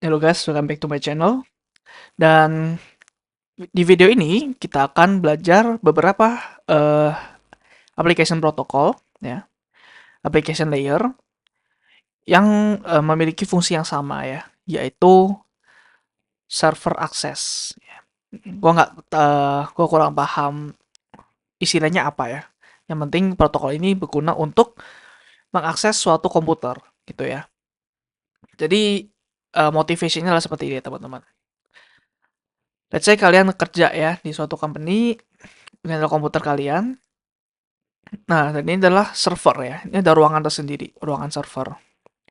Hello guys, welcome back to my channel. Dan di video ini kita akan belajar beberapa eh, application protocol, ya, application layer yang memiliki fungsi yang sama ya, yaitu server access. Gua kurang paham istilahnya apa ya. Yang penting protokol ini berguna untuk mengakses suatu komputer, gitu ya. Jadi motivasinya adalah seperti ini, teman-teman. Let's say kalian kerja ya di suatu company dengan komputer kalian. Nah, dan ini adalah server ya. Ini ada ruangan tersendiri, ruangan server.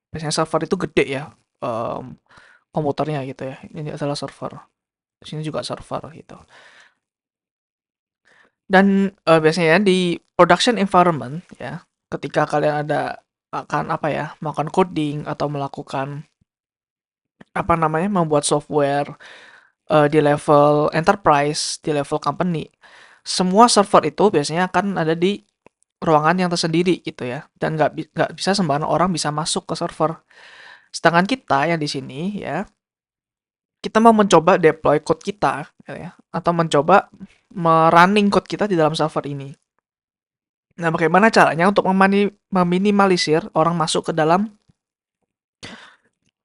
Biasanya server itu gede ya, em, komputernya gitu ya. Ini adalah server. Di sini juga server gitu. Dan biasanya di production environment ya, ketika kalian akan apa ya, melakukan coding atau melakukan apa namanya, membuat software di level enterprise, di level company, semua server itu biasanya akan ada di ruangan yang tersendiri gitu ya, dan nggak bisa sembarang orang bisa masuk ke server. Sedangkan kita yang di sini ya, kita mau mencoba deploy code kita gitu ya, atau mencoba running code kita di dalam server ini. Nah, bagaimana caranya untuk meminimalisir orang masuk ke dalam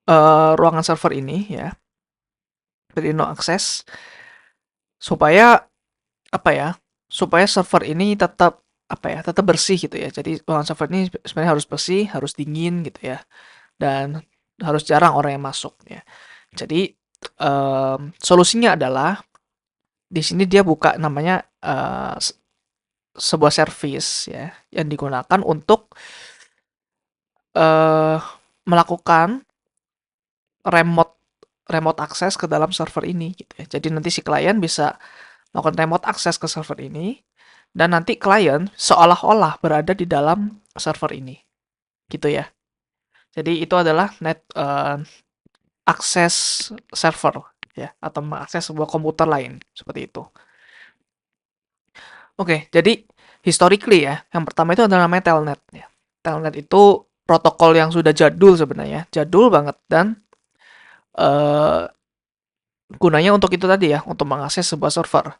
ruangan server ini ya, jadi no access, supaya apa ya? Supaya server ini tetap apa ya? Tetap bersih gitu ya. Jadi ruangan server ini sebenarnya harus bersih, harus dingin gitu ya, dan harus jarang orang yang masuk ya. Jadi solusinya adalah di sini dia buka namanya sebuah service ya yang digunakan untuk eh, melakukan remote remote access ke dalam server ini gitu ya. Jadi nanti si klien bisa melakukan remote access ke server ini dan nanti klien seolah-olah berada di dalam server ini gitu ya. Jadi itu adalah access server ya, atau mengakses sebuah komputer lain seperti itu. Oke, jadi historically ya, yang pertama itu adalah namanya telnet ya. Telnet itu protokol yang sudah jadul sebenarnya, jadul banget, dan eh, gunanya untuk itu tadi ya, untuk mengakses sebuah server.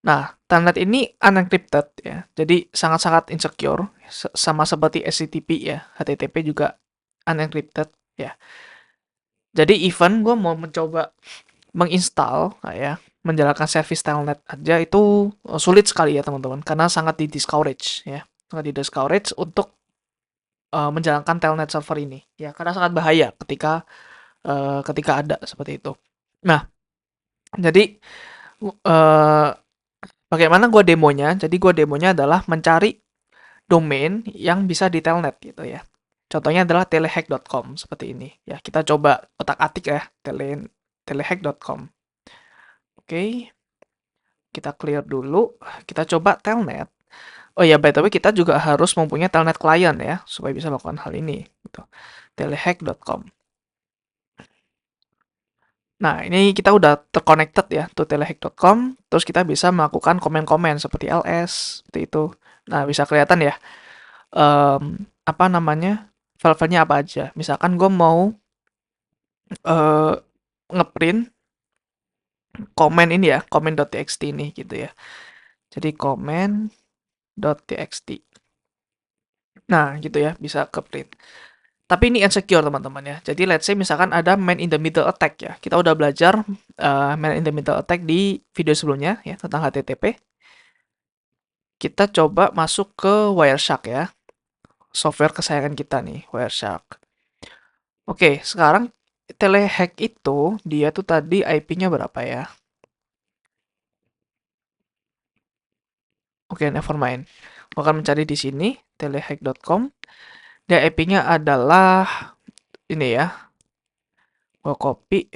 Nah, telnet ini unencrypted ya, jadi sangat-sangat insecure, sama seperti HTTP ya, HTTP juga unencrypted ya. Jadi even gue mau mencoba menginstal ya, menjalankan service telnet aja itu sulit sekali ya teman-teman, karena sangat di-discourage ya, sangat di-discourage untuk menjalankan telnet server ini ya, karena sangat bahaya ketika ada seperti itu. Nah, jadi uh, bagaimana gue demonya? Jadi gue demonya adalah mencari domain yang bisa di telnet gitu ya. Contohnya adalah telehack.com seperti ini ya. Kita coba otak-atik ya, telehack.com. Oke, kita clear dulu. Kita coba telnet. Oh ya, by the way, kita juga harus mempunyai telnet client ya, supaya bisa melakukan hal ini. Gitu. Telehack.com. Nah, ini kita udah terconnected ya to telehack.com. Terus kita bisa melakukan komen-komen seperti ls, seperti itu. Nah, bisa kelihatan ya, apa namanya, file-filenya apa aja. Misalkan gue mau eh, ngeprint komen ini ya, komen.txt ini gitu ya. Jadi komen.txt. Nah, gitu ya, bisa ke print. Tapi ini insecure teman-teman ya. Jadi let's say misalkan ada man in the middle attack ya. Kita udah belajar man in the middle attack di video sebelumnya ya tentang HTTP. Kita coba masuk ke Wireshark ya. Software kesayangan kita nih, Wireshark. Oke, sekarang telehack itu dia tuh tadi IP-nya berapa ya? Oke, never mind. Gua akan mencari di sini telehack.com. Dia IP-nya adalah ini ya. Gua copy,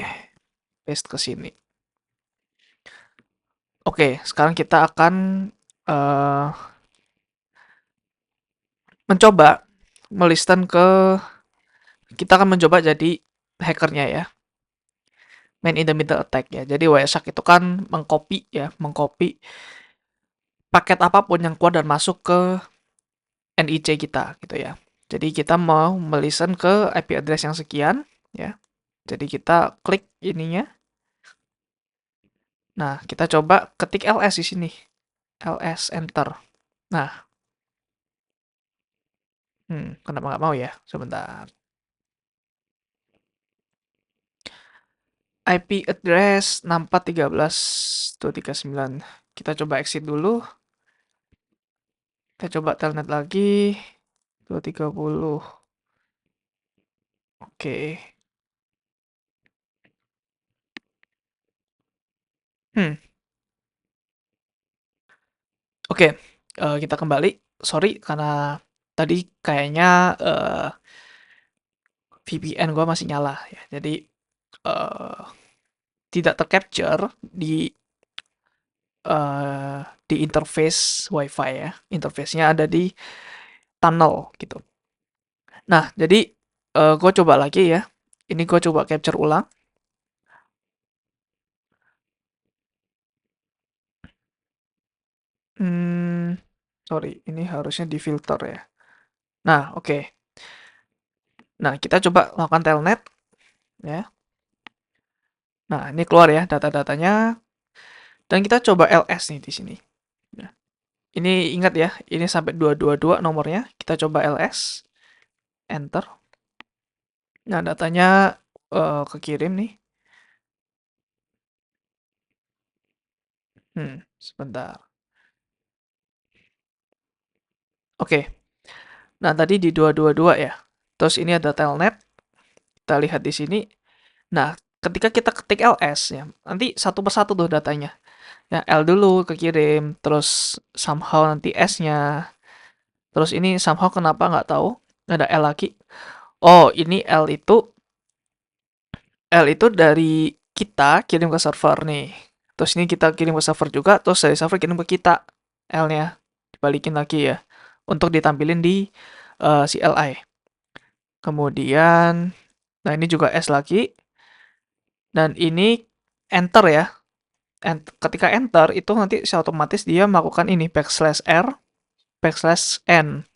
paste ke sini. Oke, sekarang kita akan uh, mencoba melisten kita akan mencoba jadi hackernya ya. Man in the middle attack ya. Jadi Wireshark itu kan mengcopy ya, mengcopy paket apapun yang keluar dan masuk ke NIC kita gitu ya. Jadi kita mau melisten ke IP address yang sekian ya. Jadi kita klik ininya. Nah, kita coba ketik ls di sini. ls enter. Nah, kenapa nggak mau ya? Sebentar. IP address 64.13.239. Kita coba exit dulu. Kita coba telnet lagi. 230. Oke. Hmm. Oke. Kita kembali. Sorry karena tadi kayaknya VPN gua masih nyala ya. Jadi eh, tidak tercapture di interface WiFi ya. Interface-nya ada di tunnel gitu. Nah, jadi gue coba lagi ya. Ini gue coba capture ulang. Sorry, ini harusnya difilter ya. Nah, oke. Nah, kita coba lakukan telnet ya. Nah, ini keluar ya data-datanya. Dan kita coba ls nih di sini. Nah, ini ingat ya, ini sampai 222 nomornya. Kita coba ls, enter. Nah, datanya kekirim nih. Sebentar. Oke. Nah, tadi di 222 ya. Terus ini ada telnet. Kita lihat di sini. Nah, ketika kita ketik ls ya, nanti satu persatu tuh datanya. Ya, L dulu kekirim, terus somehow nanti S-nya. Terus ini somehow kenapa nggak tahu. Ada L lagi. Oh, ini L itu dari kita kirim ke server nih. Terus ini kita kirim ke server juga, terus dari server kirim ke kita. L-nya dibalikin lagi ya. Untuk ditampilin di CLI. Kemudian, nah ini juga S lagi. Dan ini enter ya. Ketika enter, itu nanti otomatis dia melakukan ini, backslash R, backslash N.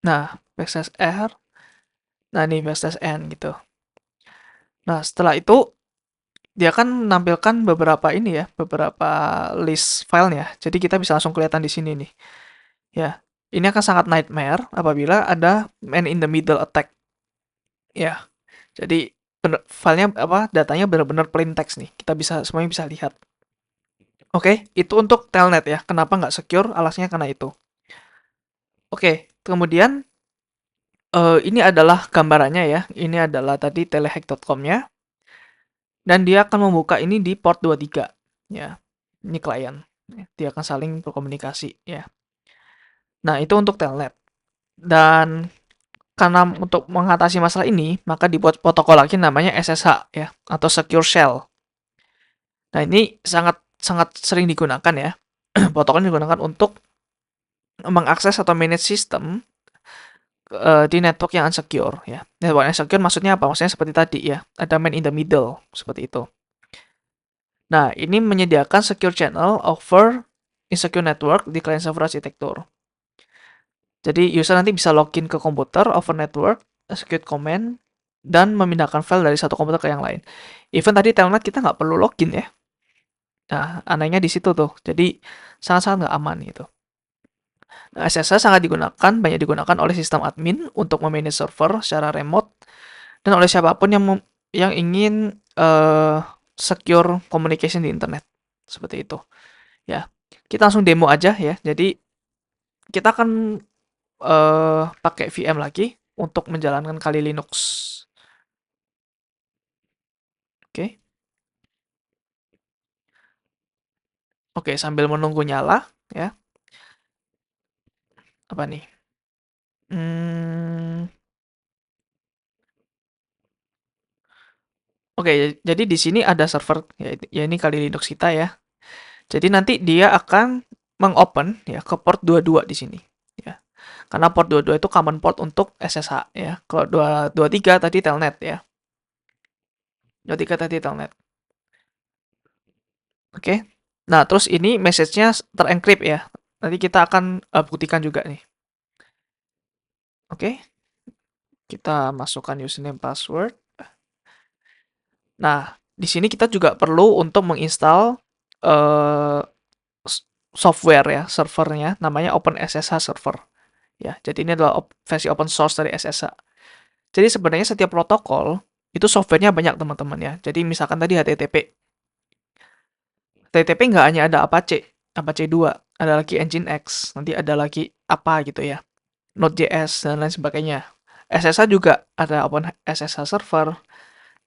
Nah, backslash R. Nah, ini backslash N gitu. Nah, setelah itu, dia kan menampilkan beberapa ini ya, beberapa list filenya. Jadi kita bisa langsung kelihatan di sini nih. Ya, ini akan sangat nightmare apabila ada man in the middle attack. Ya, jadi filenya datanya benar-benar plain text nih. Kita bisa semuanya bisa lihat. Oke, itu untuk telnet ya. Kenapa nggak secure? Alasnya karena itu. Oke, kemudian ini adalah gambarannya ya. Ini adalah tadi telehack.com-nya. Dan dia akan membuka ini di port 23. Ya, ini klien. Dia akan saling berkomunikasi ya. Nah, itu untuk telnet. Dan karena untuk mengatasi masalah ini, maka dibuat protokol lagi namanya SSH ya, atau Secure Shell. Nah, ini sangat sangat sering digunakan ya. Protokol digunakan untuk mengakses atau manage sistem di network yang unsecure ya. Network unsecure maksudnya apa? Maksudnya seperti tadi ya, ada man in the middle seperti itu. Nah, ini menyediakan secure channel over insecure network di client server arsitektur. Jadi user nanti bisa login ke komputer over network, execute command, dan memindahkan file dari satu komputer ke yang lain. Even tadi telnet kita nggak perlu login ya. Nah, anehnya di situ tuh. Jadi sangat-sangat nggak aman gitu. Nah, SSH sangat digunakan, banyak digunakan oleh sistem admin untuk memanage server secara remote dan oleh siapapun yang ingin secure communication di internet. Seperti itu. Ya. Kita langsung demo aja ya. Jadi kita akan pakai VM lagi untuk menjalankan Kali Linux. Oke. Oke, sambil menunggu nyala ya. Apa nih? Hmm, Oke, jadi di sini ada server ya ini Kali Linux kita ya. Jadi nanti dia akan mengopen ya ke port 22 di sini ya. Karena port 22 itu common port untuk SSH ya. Kalau 223 tadi telnet ya. 23 tadi telnet. Oke. Nah, terus ini message-nya terencrypt ya. Nanti kita akan buktikan juga nih. Oke. Kita masukkan username password. Nah, di sini kita juga perlu untuk menginstal eh, software ya, servernya namanya OpenSSH server. Ya, jadi ini adalah versi open source dari SSH. Jadi sebenarnya setiap protokol itu softwarenya banyak teman-teman ya. Jadi misalkan tadi HTTP. HTTP nggak hanya ada Apache, Apache 2, ada lagi Nginx, nanti ada lagi apa gitu ya. Node.js dan lain sebagainya. SSH juga ada OpenSSH server,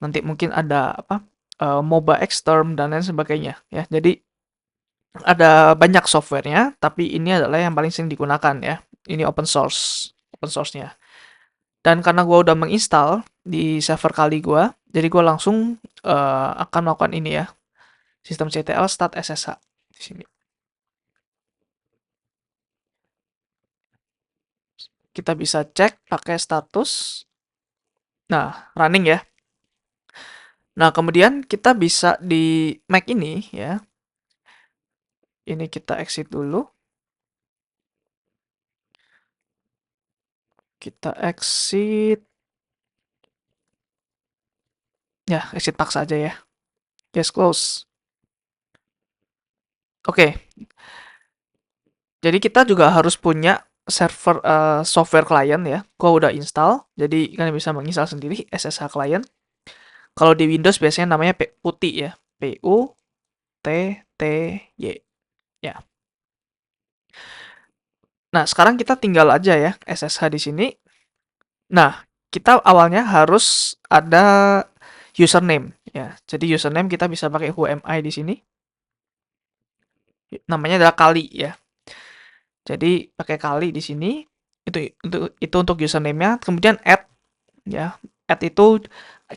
nanti mungkin ada apa? MOBA Xterm dan lain sebagainya ya. Jadi ada banyak softwarenya, tapi ini adalah yang paling sering digunakan ya. Ini open source-nya. Dan karena gue udah menginstal di server kali gue, jadi gue langsung akan melakukan ini ya, sistem CTL start SSH di sini. Kita bisa cek pakai status. Nah, running ya. Nah, kemudian kita bisa di Mac ini ya. Ini kita exit dulu. Kita exit. Ya, exit paksa aja ya. Yes, close. Oke. Jadi kita juga harus punya server software client ya. Gua udah install. Jadi kalian bisa menginstal sendiri SSH client. Kalau di Windows biasanya namanya PuTTY ya. PUTTY. Ya. Nah, sekarang kita tinggal aja ya SSH di sini. Nah, kita awalnya harus ada username ya. Jadi username kita bisa pakai whoami di sini. Namanya adalah kali ya. Jadi pakai kali di sini. Itu untuk username-nya. Kemudian add ya. Add itu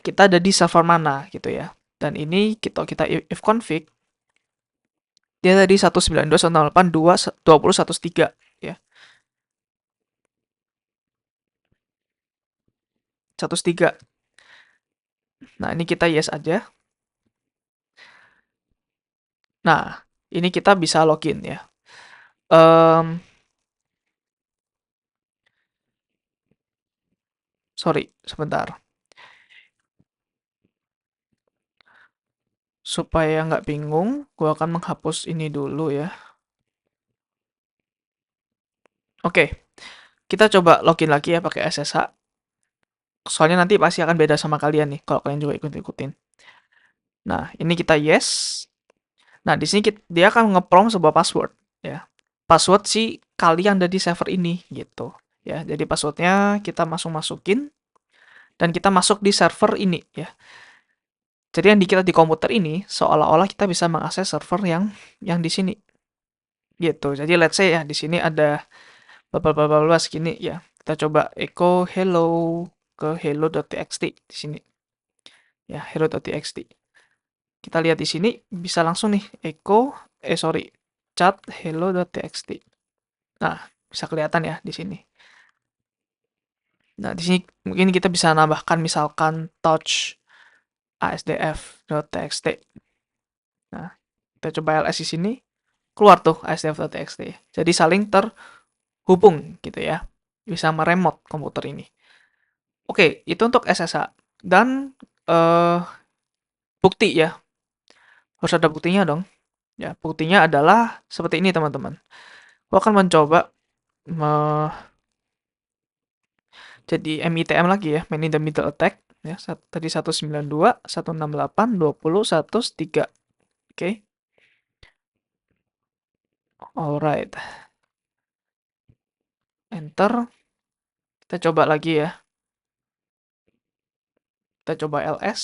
kita ada di server mana gitu ya. Dan ini kita if config dia tadi 192.168.2.20.103 ya. 103. Nah, ini kita yes aja. Nah, ini kita bisa login ya. Sorry, sebentar. Supaya nggak bingung, gue akan menghapus ini dulu ya. Oke, kita coba login lagi ya pakai SSH. Soalnya nanti pasti akan beda sama kalian nih, kalau kalian juga ikut-ikutin. Nah, ini kita yes. Nah, di sini dia akan nge-prompt sebuah password ya. Password si kalian ada di server ini gitu ya. Jadi passwordnya kita masukin dan kita masuk di server ini ya. Jadi yang kita di komputer ini seolah-olah kita bisa mengakses server yang di sini gitu. Jadi let's say ya di sini ada bla segini ya. Kita coba echo hello ke hello.txt di sini. Ya, hello.txt. Kita lihat di sini bisa langsung nih echo chat hello.txt. Nah, bisa kelihatan ya di sini. Nah, di sini mungkin kita bisa nambahkan misalkan touch asdf.txt. Nah, kita coba ls di sini, keluar tuh asdf.txt. Jadi saling terhubung gitu ya. Bisa meremot komputer ini. Oke, itu untuk SSH. Dan bukti ya. Harus ada buktinya dong. Ya, buktinya adalah seperti ini teman-teman. Gua akan mencoba jadi MITM lagi ya, man in the middle attack ya. Tadi 192, 168, 20, 103. Oke. Alright. Enter. Kita coba lagi ya. Kita coba ls.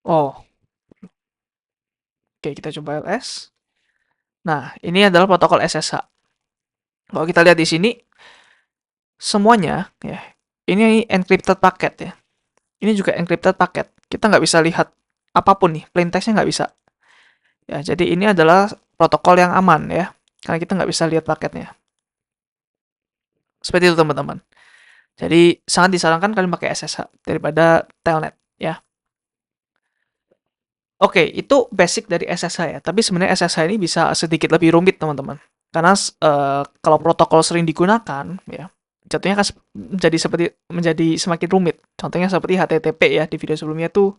Oh, oke, kita coba ls. Nah, ini adalah protokol SSH. Kalau kita lihat di sini, semuanya ya, ini encrypted paket ya. Ini juga encrypted paket. Kita nggak bisa lihat apapun nih, plain text-nya nggak bisa. Ya, jadi ini adalah protokol yang aman ya, karena kita nggak bisa lihat paketnya. Seperti itu teman-teman. Jadi sangat disarankan kalian pakai SSH daripada Telnet ya. Oke, itu basic dari SSH ya. Tapi sebenarnya SSH ini bisa sedikit lebih rumit teman-teman. Karena kalau protokol sering digunakan, ya, jatuhnya kan menjadi semakin rumit. Contohnya seperti HTTP ya, di video sebelumnya tuh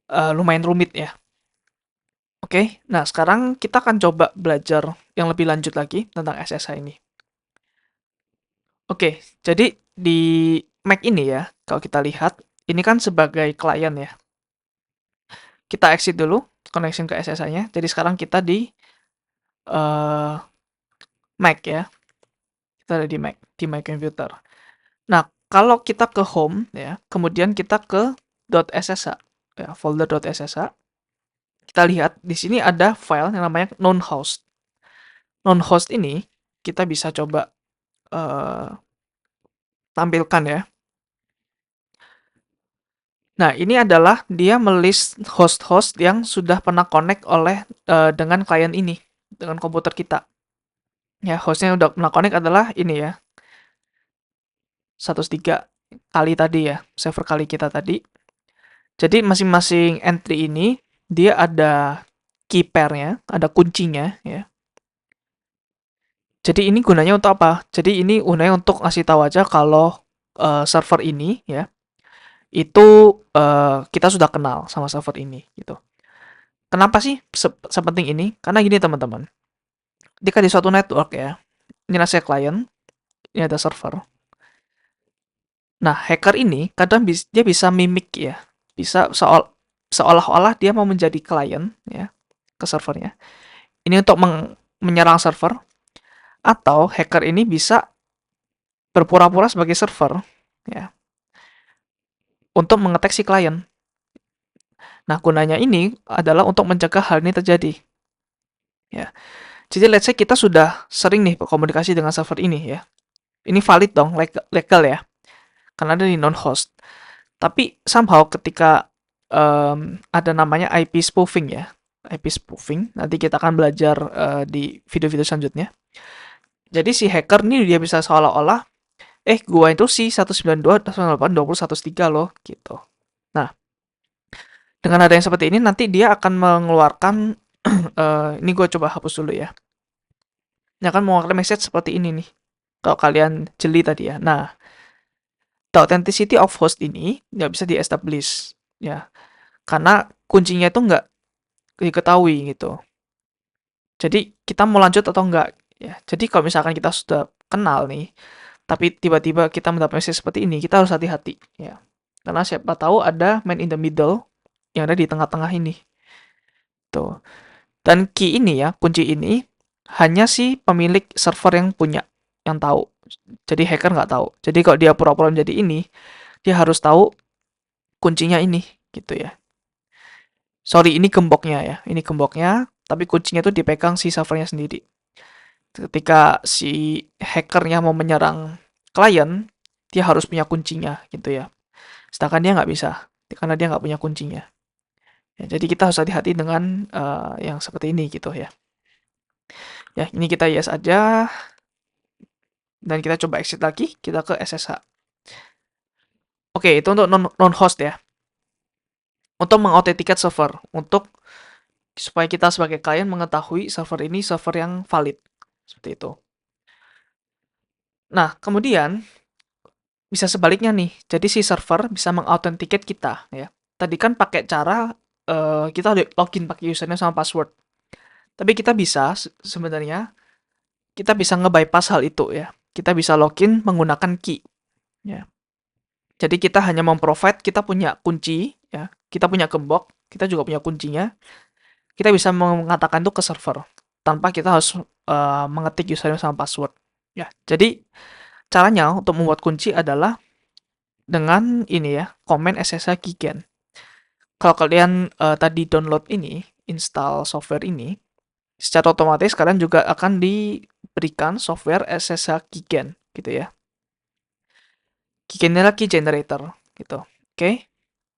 lumayan rumit ya. Oke, nah sekarang kita akan coba belajar yang lebih lanjut lagi tentang SSH ini. Oke, jadi di Mac ini ya, kalau kita lihat, ini kan sebagai klien ya. Kita exit dulu connection ke SSH-nya. Jadi sekarang kita di uh, Mac ya. Kita ada di Mac computer. Nah, kalau kita ke home ya, kemudian kita ke .ssh ya, folder .ssh. Kita lihat di sini ada file yang namanya non-host. Non-host ini kita bisa coba tampilkan ya. Nah, ini adalah dia melist host-host yang sudah pernah connect dengan klien ini, dengan komputer kita. Ya, hostnya yang udah pernah connect adalah ini ya, 103 kali tadi ya, server kali kita tadi. Jadi masing-masing entry ini dia ada key pair-nya, ada kuncinya ya. Jadi ini gunanya untuk apa? Jadi ini gunanya untuk ngasih tahu aja kalau server ini ya itu kita sudah kenal sama server ini gitu. Kenapa sih sepenting ini? Karena gini teman-teman. Jika di suatu network ya, ini saya klien, ini ada server. Nah, hacker ini kadang dia bisa mimik ya, bisa seolah-olah dia mau menjadi klien ya ke servernya. Ini untuk menyerang server, atau hacker ini bisa berpura-pura sebagai server ya untuk mengetek si klien. Nah, gunanya ini adalah untuk mencegah hal ini terjadi. Ya. Jadi let's say kita sudah sering nih berkomunikasi dengan server ini ya. Ini valid dong, legal ya. Karena ada di non-host. Tapi somehow ketika ada namanya IP spoofing ya. IP spoofing, nanti kita akan belajar di video-video selanjutnya. Jadi si hacker nih dia bisa seolah-olah gua itu si 192.168.20.103 loh gitu. Nah, dengan ada yang seperti ini nanti dia akan mengeluarkan ini gue coba hapus dulu ya. Ini akan mengeluarkan message seperti ini nih. Kalau kalian jeli tadi ya. Nah, the authenticity of host ini nggak bisa di-establish ya. Karena kuncinya itu nggak diketahui gitu. Jadi kita mau lanjut atau enggak ya. Jadi kalau misalkan kita sudah kenal nih, tapi tiba-tiba kita mendapat message seperti ini, kita harus hati-hati ya. Karena siapa tahu ada man in the middle yang ada di tengah-tengah ini. Tuh. Dan key ini ya, kunci ini hanya si pemilik server yang punya, yang tahu. Jadi hacker nggak tahu. Jadi kalau dia pura-pura menjadi ini, dia harus tahu kuncinya ini gitu ya. Sorry, ini gemboknya ya. Ini gemboknya, tapi kuncinya itu dipegang si servernya sendiri. Ketika si hackernya mau menyerang klien, dia harus punya kuncinya gitu ya. Sedangkan dia nggak bisa, karena dia nggak punya kuncinya. Ya, jadi kita harus hati-hati dengan yang seperti ini gitu ya. Ya, ini kita yes aja. Dan kita coba exit lagi, kita ke SSH. Oke, itu untuk non-host ya. Untuk mengautentiket server, supaya kita sebagai klien mengetahui server ini server yang valid. Seperti itu. Nah, kemudian bisa sebaliknya nih. Jadi si server bisa mengautentiket kita ya. Tadi kan pakai cara kita login pakai username sama password. Tapi kita bisa sebenarnya kita bisa nge-bypass hal itu ya. Kita bisa login menggunakan key ya. Jadi kita hanya memprovide kita punya kunci ya. Kita punya gembok, kita juga punya kuncinya. Kita bisa mengatakan itu ke server tanpa kita harus mengetik username sama password ya. Jadi caranya untuk membuat kunci adalah dengan ini ya, command ssh keygen. Kalau kalian tadi download ini, install software ini, secara otomatis kalian juga akan diberikan software ssh keygen gitu ya. Keygen adalah key generator gitu. Oke.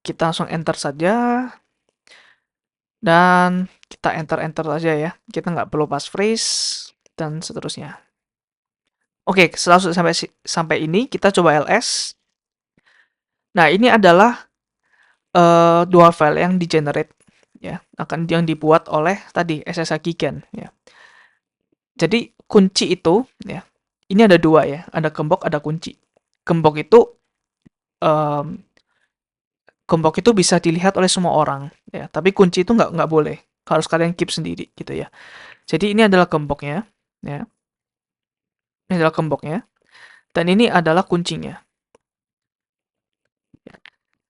Kita langsung enter saja. Dan kita enter aja ya. Kita nggak perlu passphrase dan seterusnya. Oke, setelah sampai ini kita coba ls. Nah, ini adalah dua file yang di generate ya, akan yang dibuat oleh tadi ssh keygen ya. Jadi kunci itu ya, ini ada dua ya, ada gembok, ada kunci. Gembok itu em, gembok itu bisa dilihat oleh semua orang ya, tapi kunci itu nggak boleh. Harus kalian keep sendiri gitu ya. Jadi ini adalah gemboknya ya. Ini adalah gemboknya dan ini adalah kuncinya.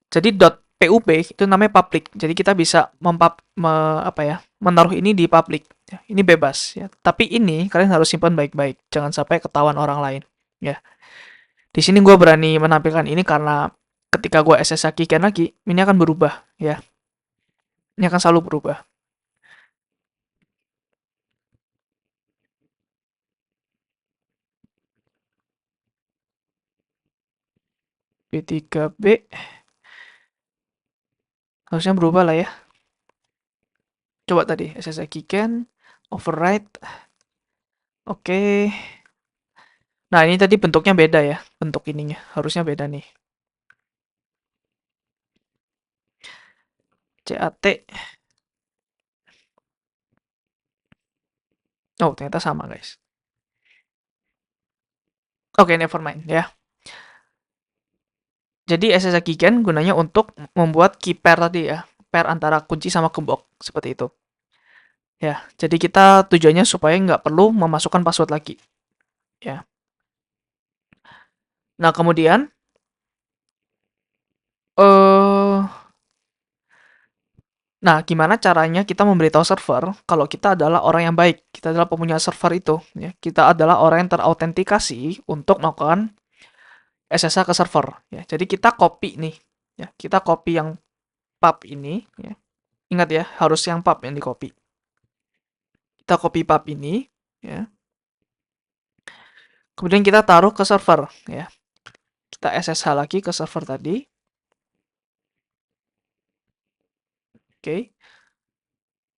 Jadi .pub itu namanya public. Jadi kita bisa apa ya, menaruh ini di public. Ya, ini bebas ya. Tapi ini kalian harus simpan baik-baik. Jangan sampai ketahuan orang lain. Ya. Di sini gue berani menampilkan ini karena ketika gue SSH keygen lagi, ini akan berubah ya. Ini akan selalu berubah. B3B harusnya berubah lah ya. Coba tadi SSH keygen, override. Oke. Nah, ini tadi bentuknya beda ya. Bentuk ininya harusnya beda nih. CAT. Oh, ternyata sama, guys. Oke, never mind ya. Jadi SSH keygen gunanya untuk membuat key pair tadi ya. Pair antara kunci sama gembok. Seperti itu. Ya, jadi kita tujuannya supaya nggak perlu memasukkan password lagi. Ya. Nah, kemudian eh nah, gimana caranya kita memberitahu server kalau kita adalah orang yang baik, kita adalah pemunya server itu, ya. Kita adalah orang yang terautentikasi untuk melakukan SSH ke server, ya. Jadi kita copy nih, ya. Kita copy yang pub ini, ya. Ingat ya, harus yang pub yang di copy. Kita copy pub ini, ya. Kemudian kita taruh ke server, ya. Kita SSH lagi ke server tadi. Oke.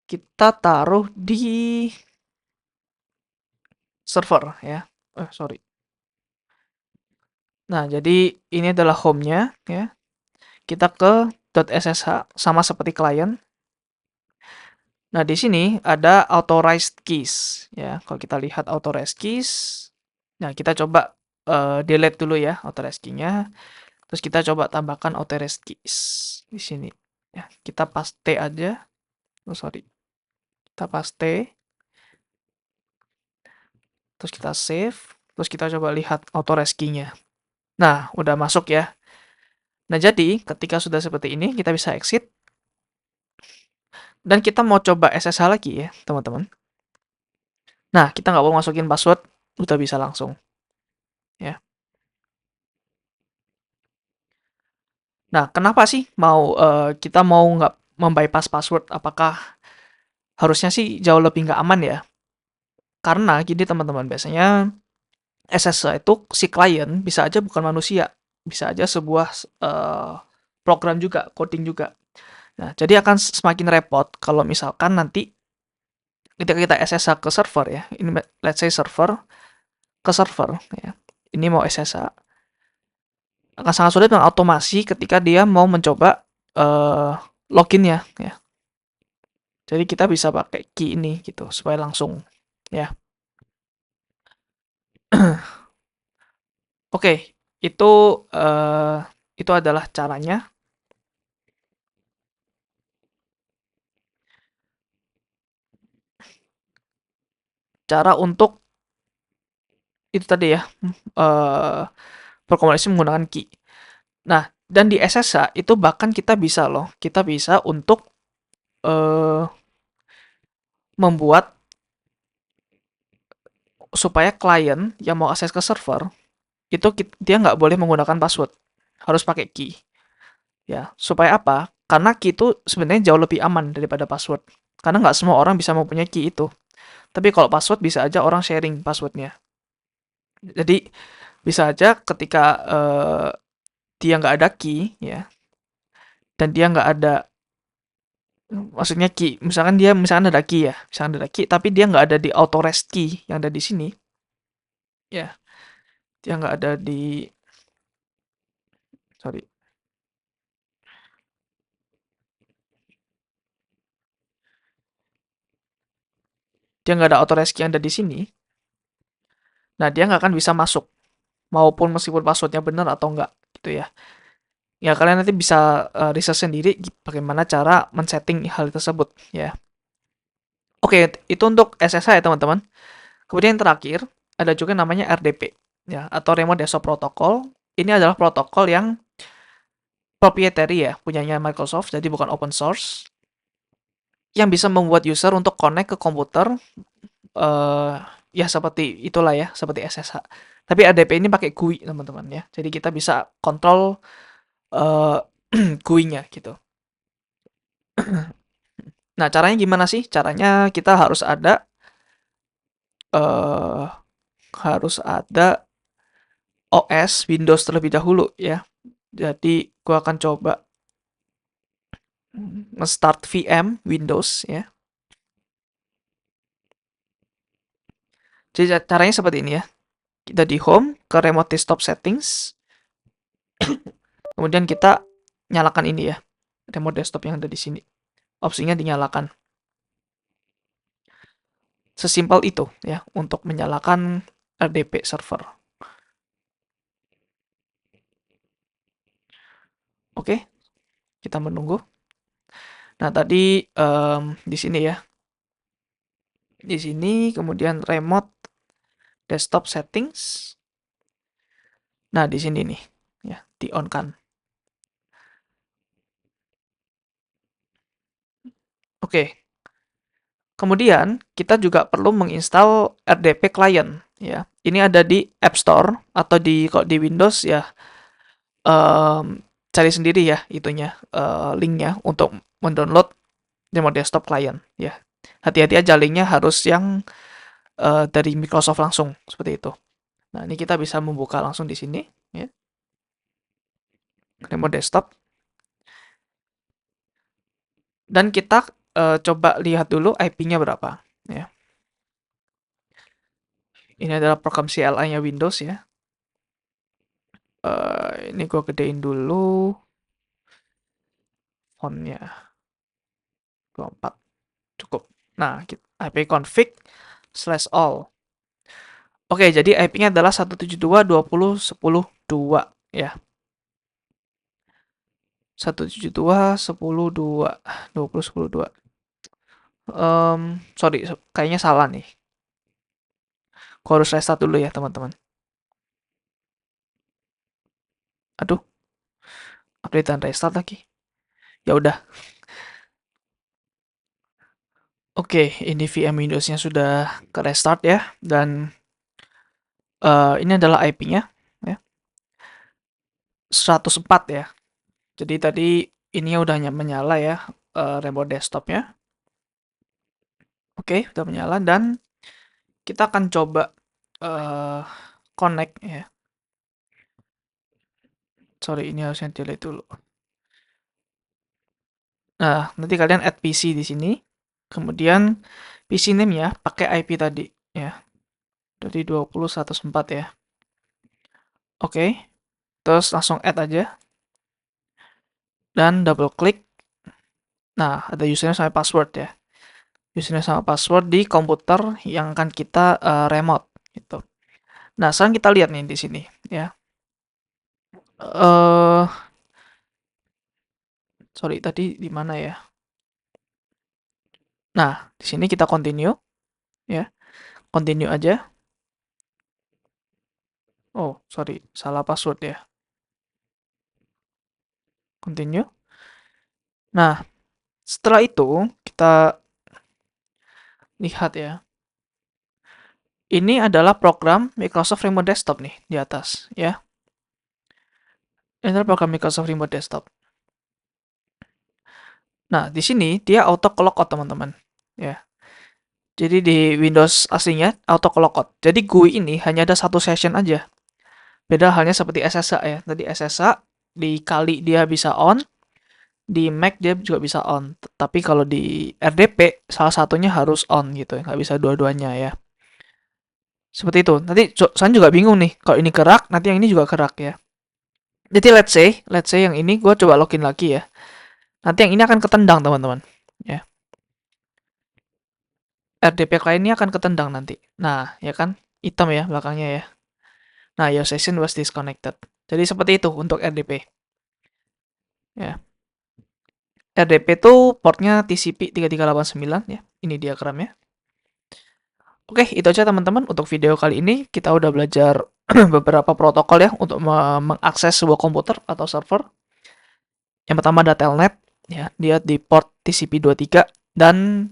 Kita taruh di server, ya. Sorry. Nah, jadi ini adalah home-nya, ya. Kita ke .ssh sama seperti klien. Nah, di sini ada authorized keys, ya. Kalau kita lihat authorized keys, nah kita coba delete dulu ya authorized key-nya. Terus kita coba tambahkan authorized keys di sini. Ya, kita paste aja. Oh, sorry. Kita paste. Terus kita save. Terus kita coba lihat authorized key-nya. Nah, udah masuk ya. Nah, jadi ketika sudah seperti ini, kita bisa exit. Dan kita mau coba SSH lagi ya, teman-teman. Nah, kita nggak mau masukin password, udah bisa langsung. Ya. Nah, kenapa sih kita mau nggak membypass password? Apakah harusnya sih jauh lebih nggak aman ya? Karena gini teman-teman, biasanya SSH itu si klien bisa aja bukan manusia, bisa aja sebuah program juga, coding juga. Nah, jadi akan semakin repot kalau misalkan nanti ketika kita SSH ke server ya, ini let's say server ke server ya, ini mau SSH akan sangat sulit mengotomasi ketika dia mau mencoba loginnya ya. Jadi kita bisa pakai key ini gitu supaya langsung ya. Oke, itu uh, itu adalah caranya. Cara untuk itu tadi ya, uh, berkomunikasi menggunakan key. Nah, dan di SSH itu bahkan kita bisa loh, kita bisa untuk uh, membuat supaya klien yang mau akses ke server itu dia nggak boleh menggunakan password, harus pakai key. Ya, supaya apa? Karena key itu sebenarnya jauh lebih aman daripada password. Karena nggak semua orang bisa mempunyai key itu. Tapi kalau password bisa aja orang sharing passwordnya. Jadi bisa aja ketika dia nggak ada key ya, dan dia nggak ada, maksudnya key, misalkan ada key ya, misalkan ada key, tapi dia nggak ada di auto rest key yang ada di sini, ya, dia nggak ada di, sorry, dia nggak ada auto rest key yang ada di sini. Nah, dia nggak akan bisa masuk, maupun meskipun passwordnya benar atau enggak, gitu ya. Ya, kalian nanti bisa research sendiri bagaimana cara men-setting hal tersebut, ya. Oke, itu untuk SSH ya, teman-teman. Kemudian yang terakhir, ada juga namanya RDP, ya, atau Remote Desktop Protocol. Ini adalah protokol yang proprietary ya, punyanya Microsoft, jadi bukan open source, yang bisa membuat user untuk connect ke komputer, ya seperti itulah ya, seperti SSH. Tapi RDP ini pakai GUI, teman-teman ya. Jadi kita bisa kontrol GUI-nya gitu. Nah, caranya gimana sih? Caranya kita eh, harus ada OS Windows terlebih dahulu ya. Jadi gua akan coba nge-start VM Windows ya. Jadi caranya seperti ini ya. Kita di home, ke remote desktop settings, kemudian kita nyalakan ini ya, remote desktop yang ada di sini. Opsinya dinyalakan. Sesimpel itu ya untuk menyalakan RDP server. Oke, kita menunggu. Nah, tadi di sini ya. Di sini kemudian remote desktop settings. Nah, di sini nih ya, di-on kan. Oke. Kemudian kita juga perlu menginstal RDP client ya. Ini ada di App Store atau kalau di Windows ya, cari sendiri ya itunya, linknya untuk mendownload remote desktop client ya. Hati-hati aja, linknya harus yang dari Microsoft langsung seperti itu. Nah, ini kita bisa membuka langsung di sini ya, remote desktop, dan kita coba lihat dulu IP-nya berapa ya. Ini adalah program CLI-nya Windows ya. Ini gue gedein dulu fontnya, 24 cukup. Nah, ipconfig/all. Oke, jadi IP-nya adalah 172.20.10.2 ya. 172.10.2 20.10.2. Sorry, kayaknya salah nih. Gua harus restart dulu ya, teman-teman. Aduh, update dan restart lagi. Ya udah. Oke, ini VM Windows-nya sudah ke restart ya, dan ini adalah IP-nya ya. 104 ya. Jadi tadi ini udah menyala ya, remote desktopnya. Oke, udah menyala, dan kita akan coba connect ya. Sorry, ini harusnya delete dulu. Nah, nanti kalian add PC di sini. Kemudian PC name ya, pakai IP tadi ya. Dari 20.104 ya. Oke. Terus langsung add aja. Dan double klik. Nah, ada username sama password ya. Username sama password di komputer yang akan kita remote gitu. Nah, sekarang kita lihat nih di sini ya. Sorry, tadi di mana ya? Nah, di sini kita continue ya. Continue aja. Oh, sorry, salah password ya. Continue. Nah, setelah itu kita lihat ya. Ini adalah program Microsoft Remote Desktop nih di atas ya. Ini adalah program Microsoft Remote Desktop. Nah, di sini dia auto lockout teman-teman ya. Jadi di Windows aslinya auto lockout. Jadi GUI ini hanya ada satu session aja. Beda halnya seperti SSH ya. Tadi SSH dikali dia bisa on, di Mac dia juga bisa on. Tapi kalau di RDP salah satunya harus on gitu ya, nggak bisa dua-duanya ya. Seperti itu. Nanti saya juga bingung nih, kalau ini kerak, nanti yang ini juga kerak ya. Jadi let's say yang ini gue coba login lagi ya. Nanti yang ini akan ketendang teman-teman. Ya. RDP client ini akan ketendang nanti. Nah, ya kan? hitam ya belakangnya ya. Nah, your session was disconnected. Jadi seperti itu untuk RDP. Ya. RDP itu portnya TCP 3389 ya. Ini diagramnya. Oke, itu aja teman-teman untuk video kali ini. Kita udah belajar beberapa protokol ya untuk mengakses sebuah komputer atau server. Yang pertama ada telnet, ya, dia di port TCP23 dan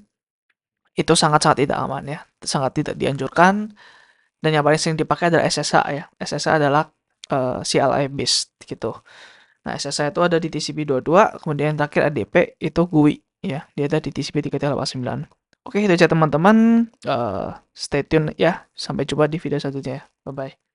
itu sangat-sangat tidak aman ya, sangat tidak dianjurkan. Dan yang paling sering dipakai adalah SSH ya. SSH adalah CLI based gitu. Nah, SSH itu ada di TCP22, kemudian yang terakhir ADP itu GUI ya. Dia ada di TCP3389. Oke, itu aja teman-teman. Stay tune ya. Sampai jumpa di video selanjutnya. Bye bye.